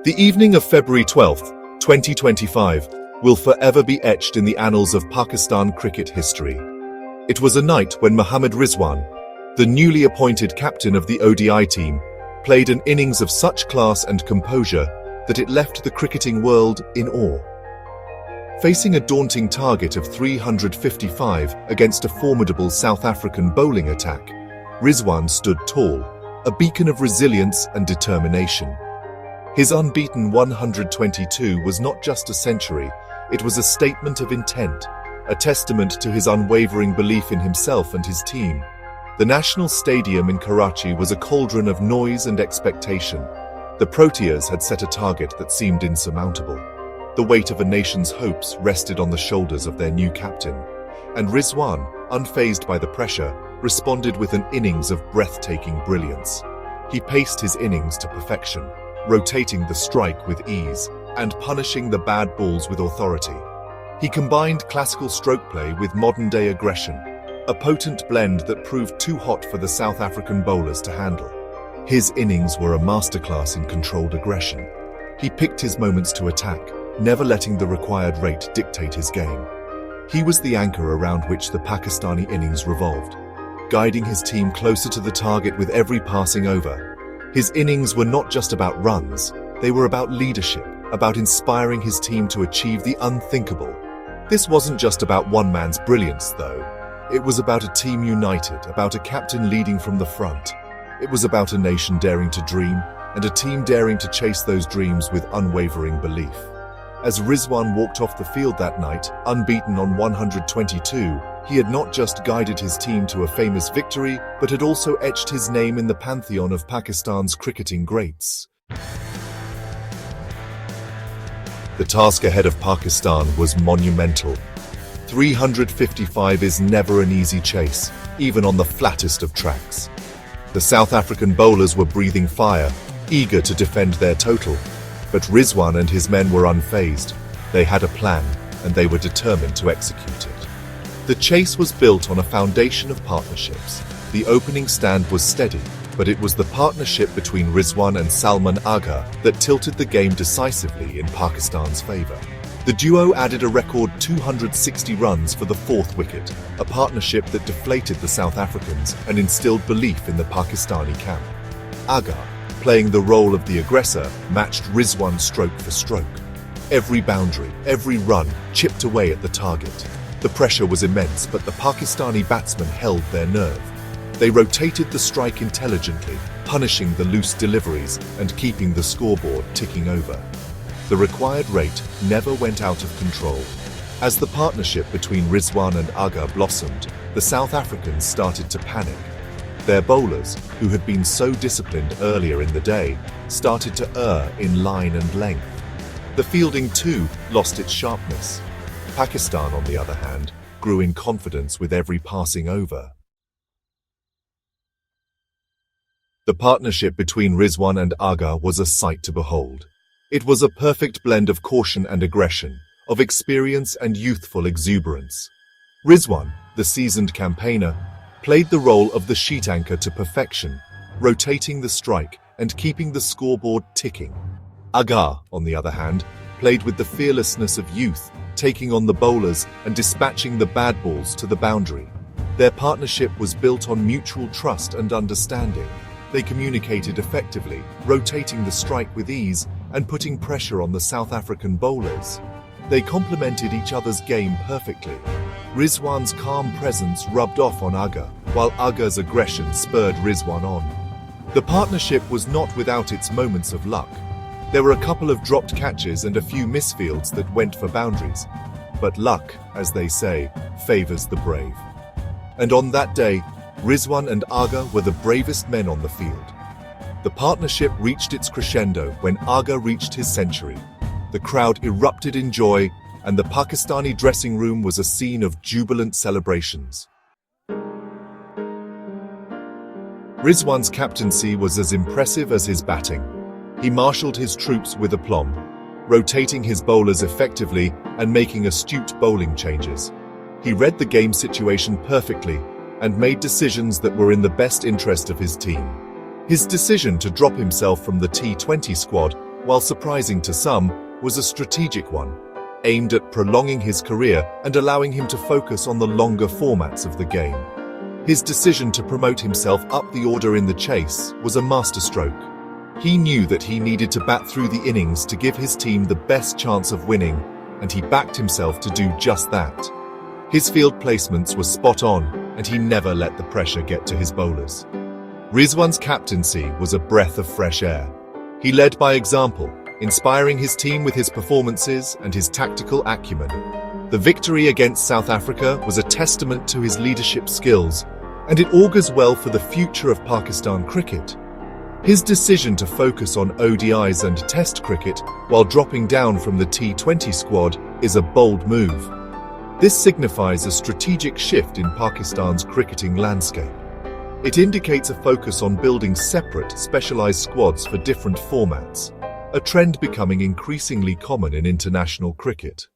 The evening of February 12, 2025, will forever be etched in the annals of Pakistan cricket history. It was a night when M Rizwan, the newly appointed captain of the ODI team, played an innings of such class and composure that it left the cricketing world in awe. Facing a daunting target of 355 against a formidable South African bowling attack, Rizwan stood tall, a beacon of resilience and determination. His unbeaten 122 was not just a century, it was a statement of intent, a testament to his unwavering belief in himself and his team. The National Stadium in Karachi was a cauldron of noise and expectation. The Proteas had set a target that seemed insurmountable. The weight of a nation's hopes rested on the shoulders of their new captain. And Rizwan, unfazed by the pressure, responded with an innings of breathtaking brilliance. He paced his innings to perfection, rotating the strike with ease and punishing the bad balls with authority. He combined classical stroke play with modern-day aggression, a potent blend that proved too hot for the South African bowlers to handle. His innings were a masterclass in controlled aggression. He picked his moments to attack, never letting the required rate dictate his game. He was the anchor around which the Pakistani innings revolved, guiding his team closer to the target with every passing over. His innings were not just about runs, they were about leadership, about inspiring his team to achieve the unthinkable. This wasn't just about one man's brilliance, though. It was about a team united, about a captain leading from the front. It was about a nation daring to dream, and a team daring to chase those dreams with unwavering belief. As Rizwan walked off the field that night, unbeaten on 122, he had not just guided his team to a famous victory, but had also etched his name in the pantheon of Pakistan's cricketing greats. The task ahead of Pakistan was monumental. 355 is never an easy chase, even on the flattest of tracks. The South African bowlers were breathing fire, eager to defend their total. But Rizwan and his men were unfazed. They had a plan, and they were determined to execute it. The chase was built on a foundation of partnerships. The opening stand was steady, but it was the partnership between Rizwan and Salman Agha that tilted the game decisively in Pakistan's favor. The duo added a record 260 runs for the fourth wicket, a partnership that deflated the South Africans and instilled belief in the Pakistani camp. Agha, playing the role of the aggressor, matched Rizwan stroke for stroke. Every boundary, every run, chipped away at the target. The pressure was immense, but the Pakistani batsmen held their nerve. They rotated the strike intelligently, punishing the loose deliveries and keeping the scoreboard ticking over. The required rate never went out of control. As the partnership between Rizwan and Agha blossomed, the South Africans started to panic. Their bowlers, who had been so disciplined earlier in the day, started to err in line and length. The fielding, too, lost its sharpness. Pakistan, on the other hand, grew in confidence with every passing over. The partnership between Rizwan and Agha was a sight to behold. It was a perfect blend of caution and aggression, of experience and youthful exuberance. Rizwan, the seasoned campaigner, played the role of the sheet anchor to perfection, rotating the strike and keeping the scoreboard ticking. Agha, on the other hand, played with the fearlessness of youth, taking on the bowlers and dispatching the bad balls to the boundary. Their partnership was built on mutual trust and understanding. They communicated effectively, rotating the strike with ease and putting pressure on the South African bowlers. They complemented each other's game perfectly. Rizwan's calm presence rubbed off on Agha, while Agha's aggression spurred Rizwan on. The partnership was not without its moments of luck. There were a couple of dropped catches and a few misfields that went for boundaries. But luck, as they say, favors the brave. And on that day, Rizwan and Agha were the bravest men on the field. The partnership reached its crescendo when Agha reached his century. The crowd erupted in joy, and the Pakistani dressing room was a scene of jubilant celebrations. Rizwan's captaincy was as impressive as his batting. He marshaled his troops with aplomb, rotating his bowlers effectively and making astute bowling changes. He read the game situation perfectly and made decisions that were in the best interest of his team. His decision to drop himself from the T20 squad while surprising to some, was a strategic one, aimed at prolonging his career and allowing him to focus on the longer formats of the game. His decision to promote himself up the order in the chase was a masterstroke. He knew that he needed to bat through the innings to give his team the best chance of winning, and he backed himself to do just that. His field placements were spot on, and he never let the pressure get to his bowlers. Rizwan's captaincy was a breath of fresh air. He led by example, inspiring his team with his performances and his tactical acumen. The victory against South Africa was a testament to his leadership skills, and it augurs well for the future of Pakistan cricket. His decision to focus on ODIs and Test cricket while dropping down from the T20 squad is a bold move. This signifies a strategic shift in Pakistan's cricketing landscape. It indicates a focus on building separate, specialized squads for different formats, a trend becoming increasingly common in international cricket.